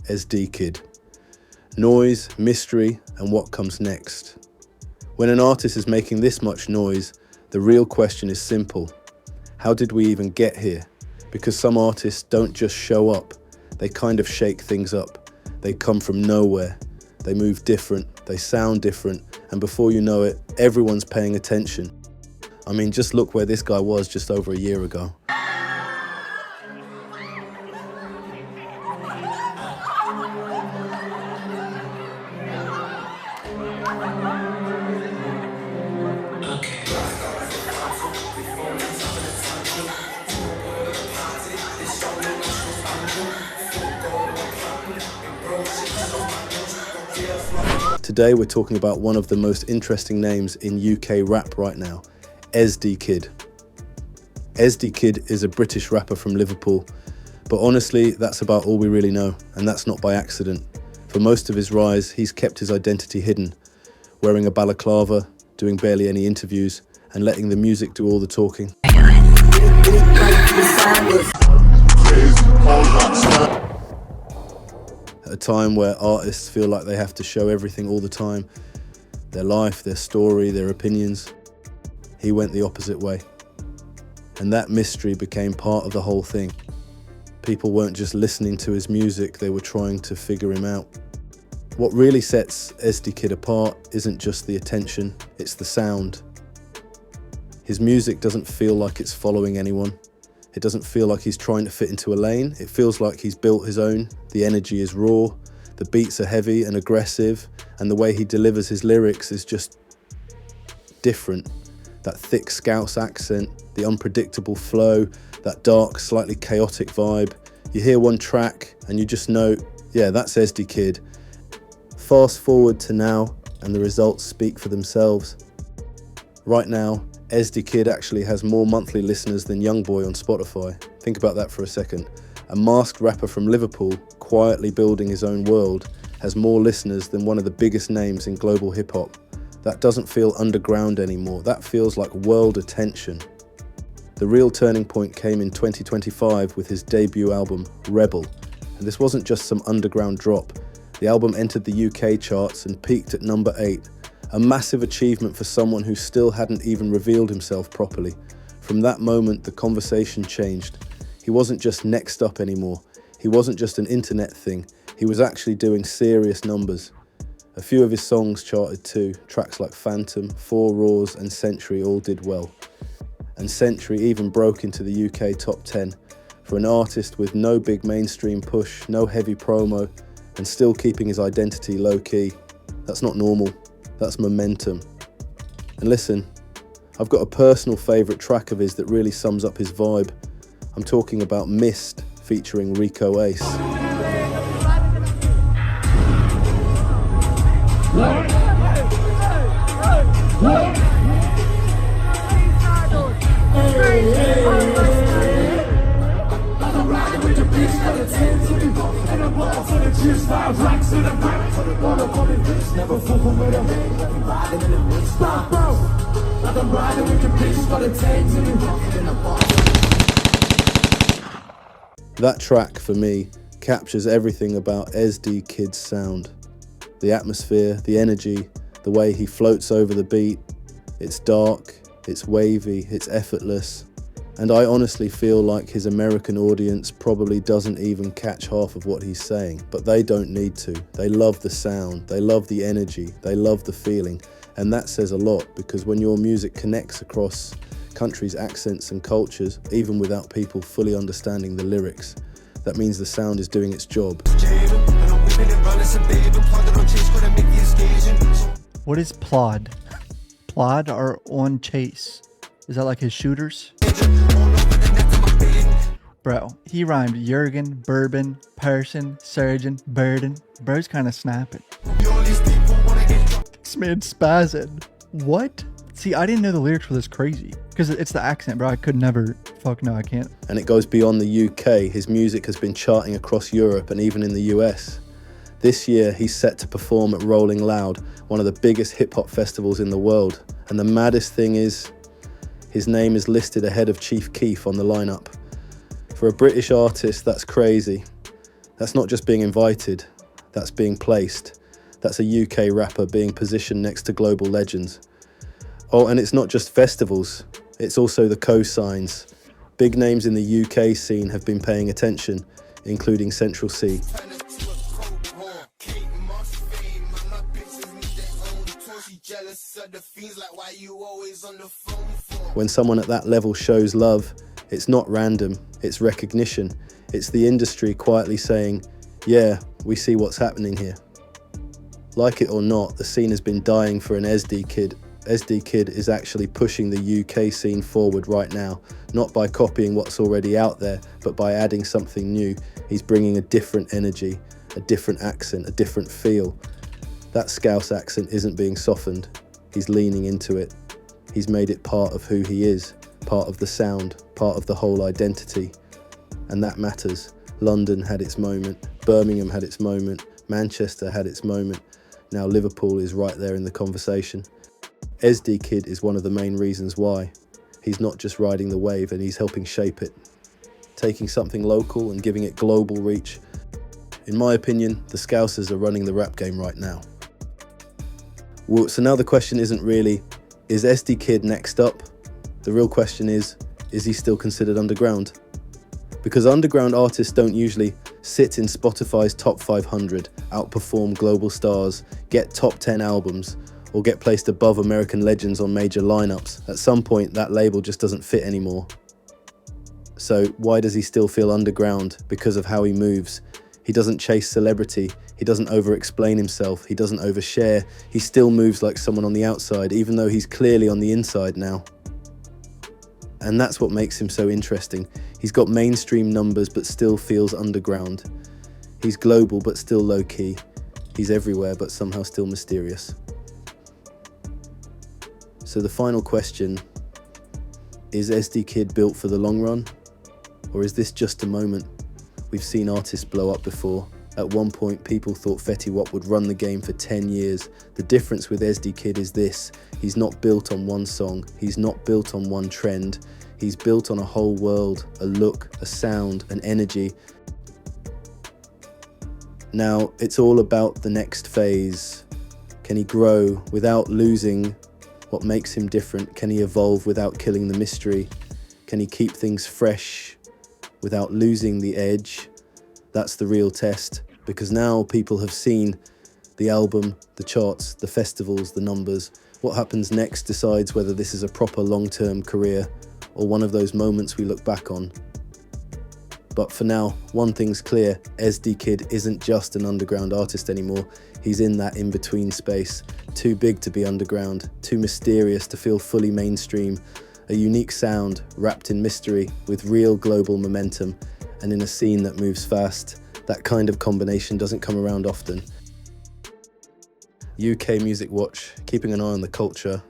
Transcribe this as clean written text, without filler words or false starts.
EsDeeKid. Noise, mystery, and what comes next. When an artist is making this much noise, the real question is simple. How did we even get here? Because some artists don't just show up, they kind of shake things up. They come from nowhere. They move different, they sound different, and before you know it, everyone's paying attention. I mean, just look where this guy was just over a year ago. Today we're talking about one of the most interesting names in UK rap right now, EsDeeKid. EsDeeKid is a British rapper from Liverpool, but honestly that's about all we really know, and that's not by accident. For most of his rise, he's kept his identity hidden, wearing a balaclava, doing barely any interviews, and letting the music do all the talking. At a time where artists feel like they have to show everything all the time, their life, their story, their opinions, he went the opposite way. And that mystery became part of the whole thing. People weren't just listening to his music, they were trying to figure him out. What really sets EsDeeKid apart isn't just the attention, it's the sound. His music doesn't feel like it's following anyone. It doesn't feel like he's trying to fit into a lane. It feels like he's built his own. The energy is raw, the beats are heavy and aggressive, and the way he delivers his lyrics is just different. That thick Scouse accent, the unpredictable flow, that dark, slightly chaotic vibe. You hear one track and you just know, yeah, that's EsDeeKid. Fast forward to now and the results speak for themselves. Right now, EsDeeKid actually has more monthly listeners than Youngboy on Spotify. Think about that for a second. A masked rapper from Liverpool, quietly building his own world, has more listeners than one of the biggest names in global hip-hop. That doesn't feel underground anymore. That feels like world attention. The real turning point came in 2025 with his debut album, Rebel. And this wasn't just some underground drop. The album entered the UK charts and peaked at number 8. A massive achievement for someone who still hadn't even revealed himself properly. From that moment, the conversation changed. He wasn't just next up anymore. He wasn't just an internet thing. He was actually doing serious numbers. A few of his songs charted too. Tracks like Phantom, Four Roars and Century all did well. And Century even broke into the UK top 10. For an artist with no big mainstream push, no heavy promo, and still keeping his identity low-key, that's not normal. That's momentum. And listen, I've got a personal favourite track of his that really sums up his vibe. I'm talking about Mist featuring Rico Ace. That track, for me, captures everything about EsDeeKid's sound. The atmosphere, the energy, the way he floats over the beat. It's dark, it's wavy, it's effortless. And I honestly feel like his American audience probably doesn't even catch half of what he's saying, but they don't need to. They love the sound, they love the energy, they love the feeling. And that says a lot, because when your music connects across countries, accents and cultures, even without people fully understanding the lyrics, that means the sound is doing its job. What is plod? Plod or on chase? Is that like his shooters? Bro, he rhymed Jurgen, bourbon, person, surgeon, burden. Bro's kind of snapping. This man spazzing. What? See, I didn't know the lyrics were this crazy. Because it's the accent, bro. I could never. Fuck no, I can't. And it goes beyond the UK. His music has been charting across Europe and even in the US. This year, he's set to perform at Rolling Loud, one of the biggest hip-hop festivals in the world. And the maddest thing is, his name is listed ahead of Chief Keef on the lineup. For a British artist, that's crazy. That's not just being invited, that's being placed. That's a UK rapper being positioned next to global legends. Oh, and it's not just festivals, it's also the cosigns. Big names in the UK scene have been paying attention, including Central C. When someone at that level shows love, it's not random, it's recognition. It's the industry quietly saying, yeah, we see what's happening here. Like it or not, the scene has been dying for an EsDeeKid. EsDeeKid is actually pushing the UK scene forward right now, not by copying what's already out there, but by adding something new. He's bringing a different energy, a different accent, a different feel. That Scouse accent isn't being softened, he's leaning into it. He's made it part of who he is, part of the sound, part of the whole identity. And that matters. London had its moment, Birmingham had its moment, Manchester had its moment. Now Liverpool is right there in the conversation. EsDeeKid is one of the main reasons why. He's not just riding the wave, and he's helping shape it. Taking something local and giving it global reach. In my opinion, the Scousers are running the rap game right now. Well, so now the question isn't really, is EsDeeKid next up? The real question is he still considered underground? Because underground artists don't usually sit in Spotify's top 500, outperform global stars, get top 10 albums, or get placed above American legends on major lineups. At some point, that label just doesn't fit anymore. So why does he still feel underground? Because of how he moves. He doesn't chase celebrity. He doesn't over-explain himself. He doesn't overshare. He still moves like someone on the outside, even though he's clearly on the inside now. And that's what makes him so interesting. He's got mainstream numbers, but still feels underground. He's global, but still low-key. He's everywhere, but somehow still mysterious. So the final question, is EsDeeKid built for the long run? Or is this just a moment? We've seen artists blow up before. At one point, people thought Fetty Wap would run the game for 10 years. The difference with EsDeeKid is this: he's not built on one song, he's not built on one trend. He's built on a whole world, a look, a sound, an energy. Now, it's all about the next phase. Can he grow without losing what makes him different? Can he evolve without killing the mystery? Can he keep things fresh without losing the edge? That's the real test, because now people have seen the album, the charts, the festivals, the numbers. What happens next decides whether this is a proper long-term career or one of those moments we look back on. But for now, one thing's clear: EsDeeKid isn't just an underground artist anymore. He's in that in-between space, too big to be underground, too mysterious to feel fully mainstream. A unique sound wrapped in mystery with real global momentum, and in a scene that moves fast. That kind of combination doesn't come around often. UK Music Watch, keeping an eye on the culture,